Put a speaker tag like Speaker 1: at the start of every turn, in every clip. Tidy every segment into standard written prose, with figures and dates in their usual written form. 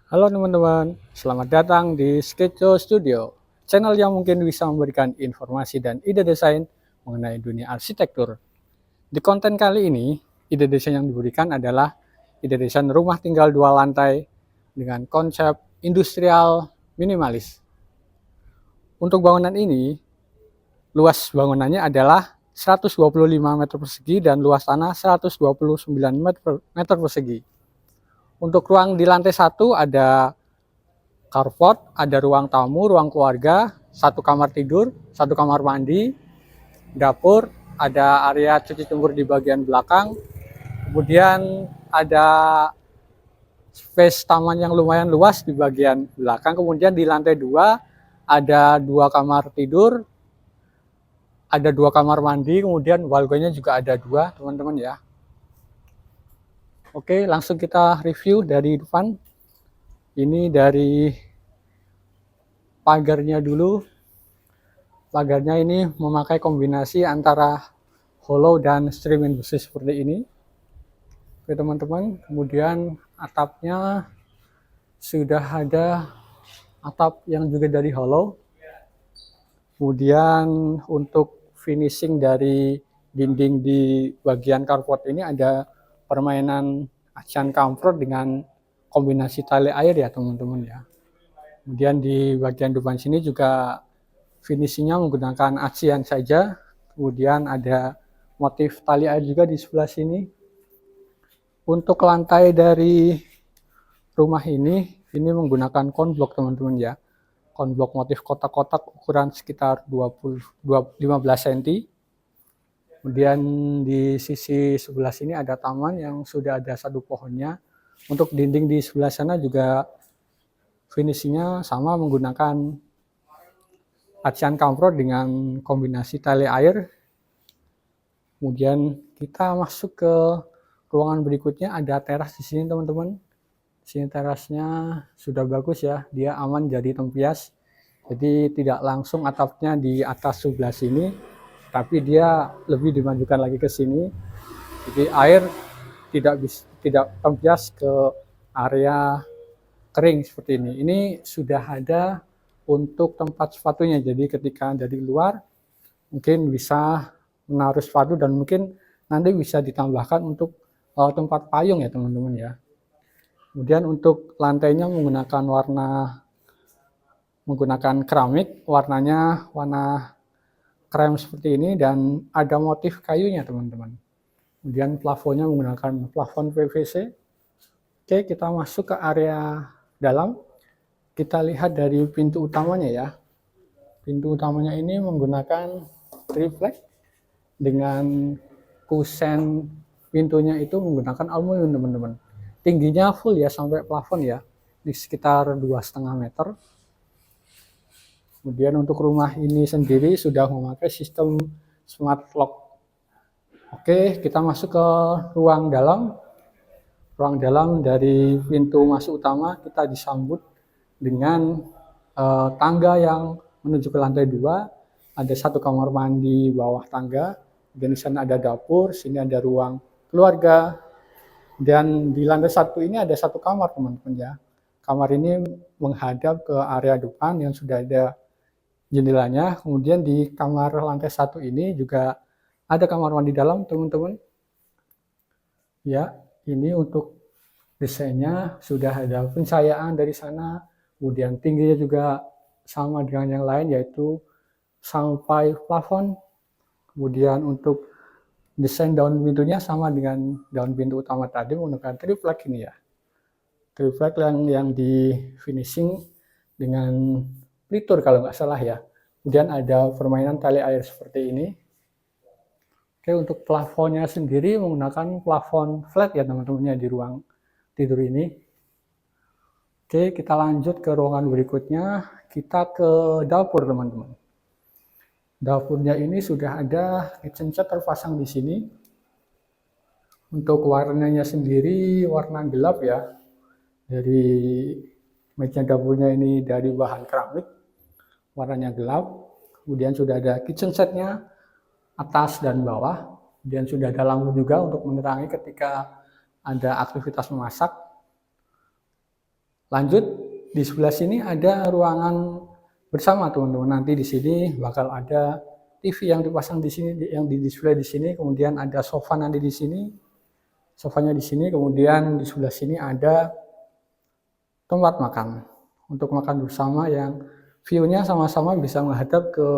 Speaker 1: Halo teman-teman, selamat datang di Sketcho Studio, channel yang mungkin bisa memberikan informasi dan ide desain mengenai dunia arsitektur. Di konten kali ini, ide desain yang diberikan adalah ide desain rumah tinggal 2 lantai dengan konsep industrial minimalis. Untuk bangunan ini, luas bangunannya adalah 125 meter persegi dan luas tanah 129 meter persegi. Untuk ruang di lantai 1 ada carport, ada ruang tamu, ruang keluarga, 1 kamar tidur, 1 kamar mandi, dapur, ada area cuci jemur di bagian belakang, kemudian ada space taman yang lumayan luas di bagian belakang, kemudian di lantai 2 ada 2 kamar tidur, ada 2 kamar mandi, kemudian balkonnya juga ada 2, teman-teman ya. Oke, langsung kita review dari depan. Ini dari pagarnya dulu. Pagarnya ini memakai kombinasi antara hollow dan streaming besi seperti ini. Oke teman-teman, kemudian atapnya sudah ada atap yang juga dari hollow. Kemudian untuk finishing dari dinding di bagian carport ini ada permainan Asian comfort dengan kombinasi tali air ya teman-teman ya. Kemudian di bagian depan sini juga finishingnya menggunakan Asian saja. Kemudian ada motif tali air juga di sebelah sini. Untuk lantai dari rumah ini menggunakan konblok teman-teman ya. Konblok motif kotak-kotak ukuran sekitar 15 cm. Kemudian di sisi sebelah sini ada taman yang sudah ada 1 pohonnya. Untuk dinding di sebelah sana juga finishingnya sama menggunakan Asian comfort dengan kombinasi tali air. Kemudian kita masuk ke ruangan berikutnya, ada teras di sini teman-teman. Sini terasnya sudah bagus ya, dia aman jadi tempias. Jadi tidak langsung atapnya di atas sebelah sini, tapi dia lebih dimajukan lagi ke sini. Jadi air tidak tempias ke area kering seperti ini. Ini sudah ada untuk tempat sepatunya. Jadi ketika dari luar mungkin bisa menaruh sepatu dan mungkin nanti bisa ditambahkan untuk tempat payung ya teman-teman ya. Kemudian untuk lantainya menggunakan keramik, warnanya warna krem seperti ini dan ada motif kayunya teman-teman. Kemudian plafonnya menggunakan plafon PVC. Oke, kita masuk ke area dalam. Kita lihat dari pintu utamanya ya. Pintu utamanya ini menggunakan triplek dengan kusen pintunya itu menggunakan aluminium teman-teman. Tingginya full ya sampai plafon ya, di sekitar 2,5 meter. Kemudian untuk rumah ini sendiri sudah memakai sistem smart lock. Oke, kita masuk ke ruang dalam. Ruang dalam dari pintu masuk utama kita disambut dengan tangga yang menuju ke lantai 2. Ada 1 kamar mandi bawah tangga. Dan di sana ada dapur, sini ada ruang keluarga. Dan di lantai 1 ini ada 1 kamar teman-teman ya. Kamar ini menghadap ke area depan yang sudah ada jendelanya. Kemudian di kamar lantai 1 ini juga ada kamar mandi dalam teman-teman. Ya, ini untuk desainnya sudah ada pencahayaan dari sana. Kemudian tingginya juga sama dengan yang lain yaitu sampai plafon. Kemudian untuk desain daun pintunya sama dengan daun pintu utama tadi menggunakan triplek ini ya. Triplek yang di finishing dengan plitur kalau nggak salah ya. Kemudian ada permainan tali air seperti ini. Oke, untuk plafonnya sendiri menggunakan plafon flat ya teman-teman di ruang tidur ini. Oke, kita lanjut ke ruangan berikutnya. Kita ke dapur teman-teman. Dapurnya ini sudah ada kitchen set terpasang di sini. Untuk warnanya sendiri warna gelap ya. Dari meja dapurnya ini dari bahan keramik, warnanya gelap. Kemudian sudah ada kitchen setnya atas dan bawah. Kemudian sudah ada lampu juga untuk menerangi ketika ada aktivitas memasak. Lanjut di sebelah sini ada ruangan bersama teman-teman. Nanti di sini bakal ada TV yang dipasang di sini, yang di display di sini. Kemudian ada sofa nanti di sini, sofanya di sini. Kemudian di sebelah sini ada tempat makan untuk makan bersama yang view-nya sama-sama bisa menghadap ke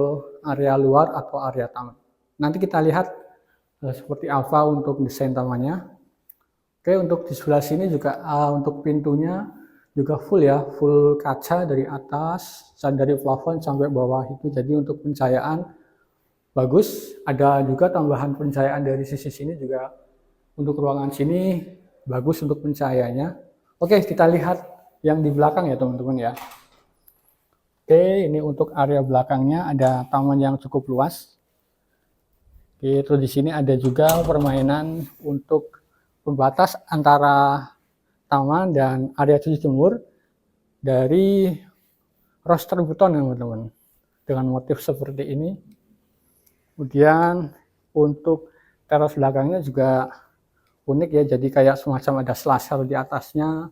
Speaker 1: area luar atau area taman. Nanti kita lihat seperti apa untuk desain tamannya. Oke, untuk di sebelah sini juga untuk pintunya juga full ya, full kaca dari atas, dari plafon sampai bawah itu. Jadi untuk pencahayaan bagus. Ada juga tambahan pencahayaan dari sisi sini juga. Untuk ruangan sini bagus untuk pencahayaannya. Oke, kita lihat yang di belakang ya teman-teman ya. Oke, ini untuk area belakangnya ada taman yang cukup luas. Oke, terus di sini ada juga permainan untuk pembatas antara taman dan area cuci jemur dari roster beton ya teman-teman, dengan motif seperti ini. Kemudian untuk teras belakangnya juga unik ya, jadi kayak semacam ada slasher di atasnya.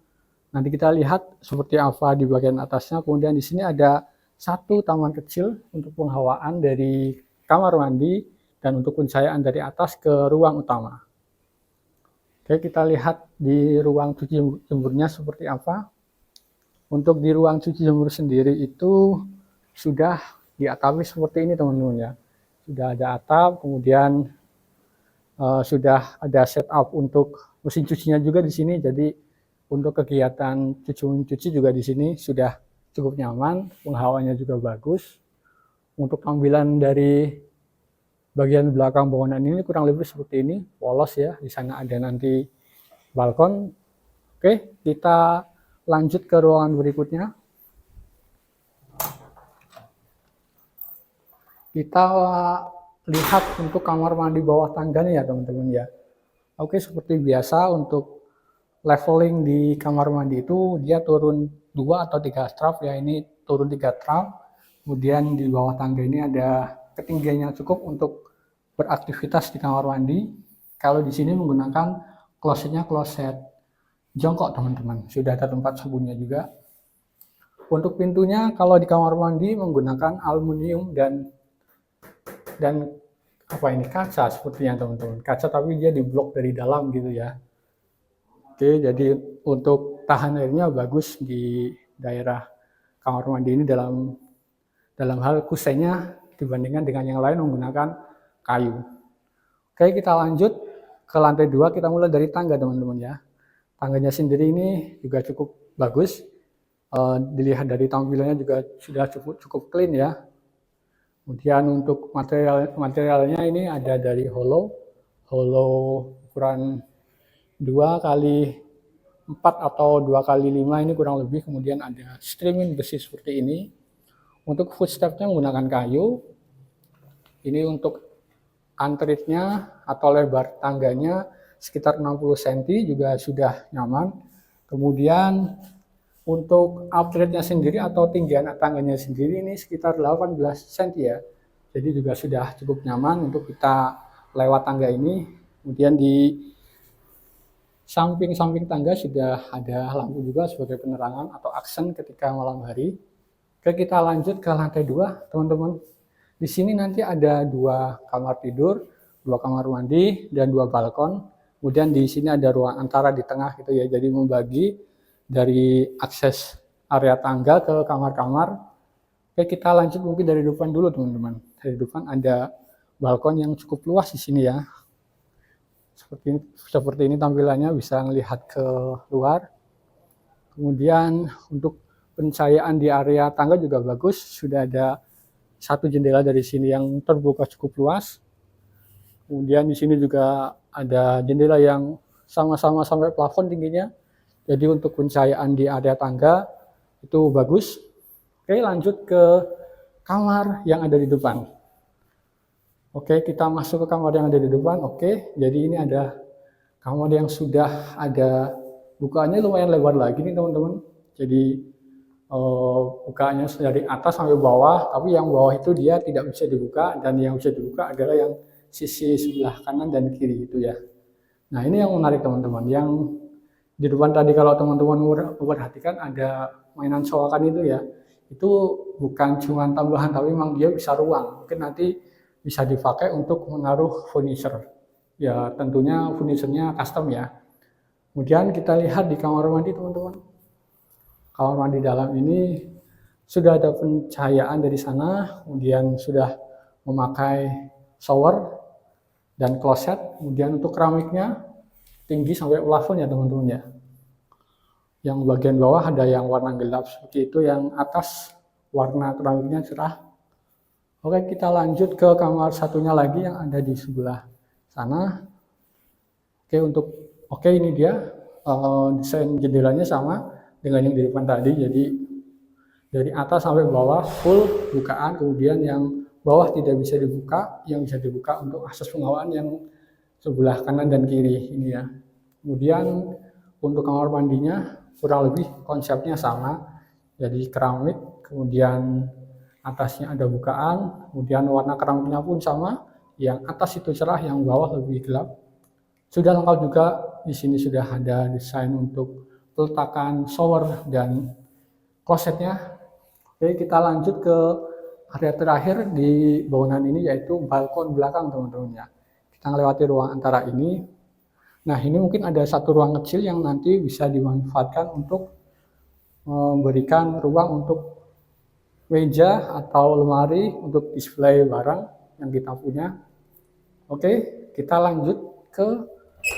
Speaker 1: Nanti kita lihat seperti apa di bagian atasnya. Kemudian di sini ada satu taman kecil untuk penghawaan dari kamar mandi dan untuk pencahayaan dari atas ke ruang utama. Oke, kita lihat di ruang cuci jemurnya seperti apa. Untuk di ruang cuci jemur sendiri itu sudah diatapi seperti ini teman-teman ya. Sudah ada atap, kemudian sudah ada setup untuk mesin cucinya juga di sini. Jadi untuk kegiatan cuci juga di sini sudah cukup nyaman, penghawaannya juga bagus. Untuk tampilan dari bagian belakang bangunan ini kurang lebih seperti ini, polos ya. Di sana ada nanti balkon. Oke, kita lanjut ke ruangan berikutnya. Kita lihat untuk kamar mandi bawah tangga nih ya teman-teman ya. Oke, seperti biasa untuk leveling di kamar mandi itu dia turun 2 atau 3 trap ya. Ini turun 3 trap. Kemudian di bawah tangga ini ada ketinggian yang cukup untuk beraktivitas di kamar mandi. Kalau di sini menggunakan klosetnya kloset jongkok teman-teman. Sudah ada tempat sabunnya juga. Untuk pintunya kalau di kamar mandi menggunakan aluminium dan apa ini, kaca sepertinya teman-teman. Kaca tapi dia diblok dari dalam gitu ya. Oke, jadi untuk tahan airnya bagus di daerah kamar mandi ini dalam hal kusennya dibandingkan dengan yang lain menggunakan kayu. Oke, kita lanjut ke lantai 2, kita mulai dari tangga teman-teman ya. Tangganya sendiri ini juga cukup bagus. Dilihat dari tampilannya juga sudah cukup clean ya. Kemudian untuk materialnya ini ada dari hollow ukuran 2x4 atau 2x5 ini kurang lebih. Kemudian ada streaming besi seperti ini. Untuk footstepnya menggunakan kayu. Ini untuk antritnya atau lebar tangganya sekitar 60 cm juga sudah nyaman. Kemudian untuk upgrade-nya sendiri atau tinggi anak tangganya sendiri ini sekitar 18 cm ya. Jadi juga sudah cukup nyaman untuk kita lewat tangga ini. Kemudian di samping-samping tangga sudah ada lampu juga sebagai penerangan atau aksen ketika malam hari. Oke, kita lanjut ke lantai 2 teman-teman. Di sini nanti ada 2 kamar tidur, 2 kamar mandi, dan 2 balkon. Kemudian di sini ada ruang antara di tengah gitu ya. Jadi membagi dari akses area tangga ke kamar-kamar. Oke, kita lanjut mungkin dari depan dulu teman-teman. Dari depan ada balkon yang cukup luas di sini ya. Seperti ini tampilannya, bisa melihat ke luar. Kemudian untuk pencahayaan di area tangga juga bagus, sudah ada satu jendela dari sini yang terbuka cukup luas. Kemudian di sini juga ada jendela yang sama-sama sampai plafon tingginya. Jadi untuk pencahayaan di area tangga itu bagus. Oke, lanjut ke kamar yang ada di depan. Oke, kita masuk ke kamar yang ada di depan. Oke, jadi ini ada kamar yang sudah ada bukaannya lumayan lebar lagi nih teman-teman. Jadi bukaannya dari atas sampai bawah, tapi yang bawah itu dia tidak bisa dibuka, dan yang bisa dibuka adalah yang sisi sebelah kanan dan kiri itu ya. Nah, ini yang menarik teman-teman, yang Di depan tadi kalau teman-teman memperhatikan ada mainan selokan itu ya, itu bukan cuma tambahan tapi memang dia bisa ruang. Mungkin nanti bisa dipakai untuk menaruh furniture. Ya tentunya furniturnya custom ya. Kemudian kita lihat di kamar mandi teman-teman. Kamar mandi dalam ini sudah ada pencahayaan dari sana, kemudian sudah memakai shower dan kloset. Kemudian untuk keramiknya tinggi sampai plafon ya teman-teman ya. Yang bagian bawah ada yang warna gelap seperti itu, yang atas warna keramiknya cerah. Oke, kita lanjut ke kamar satunya lagi yang ada di sebelah sana. Oke, ini dia desain jendelanya sama dengan yang di depan tadi. Jadi dari atas sampai bawah full bukaan, kemudian yang bawah tidak bisa dibuka, yang bisa dibuka untuk akses pengawaan yang sebelah kanan dan kiri ini ya. Kemudian untuk kamar mandinya kurang lebih konsepnya sama, jadi keramik, kemudian atasnya ada bukaan, kemudian warna keramiknya pun sama, yang atas itu cerah, yang bawah lebih gelap. Sudah lengkap juga, di sini sudah ada desain untuk peletakan shower dan klosetnya. Oke, kita lanjut ke area terakhir di bangunan ini, yaitu balkon belakang teman-teman ya. Kita melewati ruang antara ini. Nah, ini mungkin ada satu ruang kecil yang nanti bisa dimanfaatkan untuk memberikan ruang untuk meja atau lemari untuk display barang yang kita punya. Oke, kita lanjut ke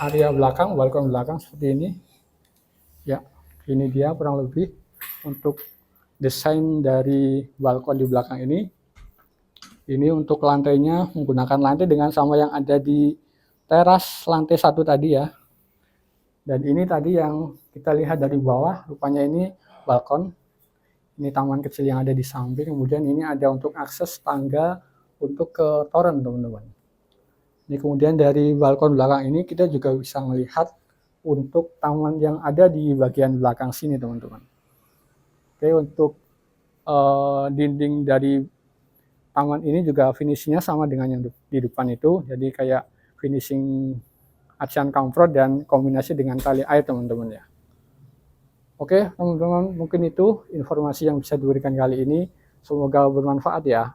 Speaker 1: area belakang, balkon belakang seperti ini. Ya, ini dia kurang lebih untuk desain dari balkon di belakang ini. Ini untuk lantainya menggunakan lantai dengan sama yang ada di teras lantai 1 tadi ya. Dan ini tadi yang kita lihat dari bawah, rupanya ini balkon. Ini taman kecil yang ada di samping, kemudian ini ada untuk akses tangga untuk ke toren teman-teman. Ini kemudian dari balkon belakang ini kita juga bisa melihat untuk taman yang ada di bagian belakang sini teman-teman. Oke, untuk dinding dari taman ini juga finishingnya sama dengan yang di depan itu, jadi kayak finishing ASEAN Comfort dan kombinasi dengan tali air teman-teman ya. Oke teman-teman, mungkin itu informasi yang bisa diberikan kali ini, semoga bermanfaat ya.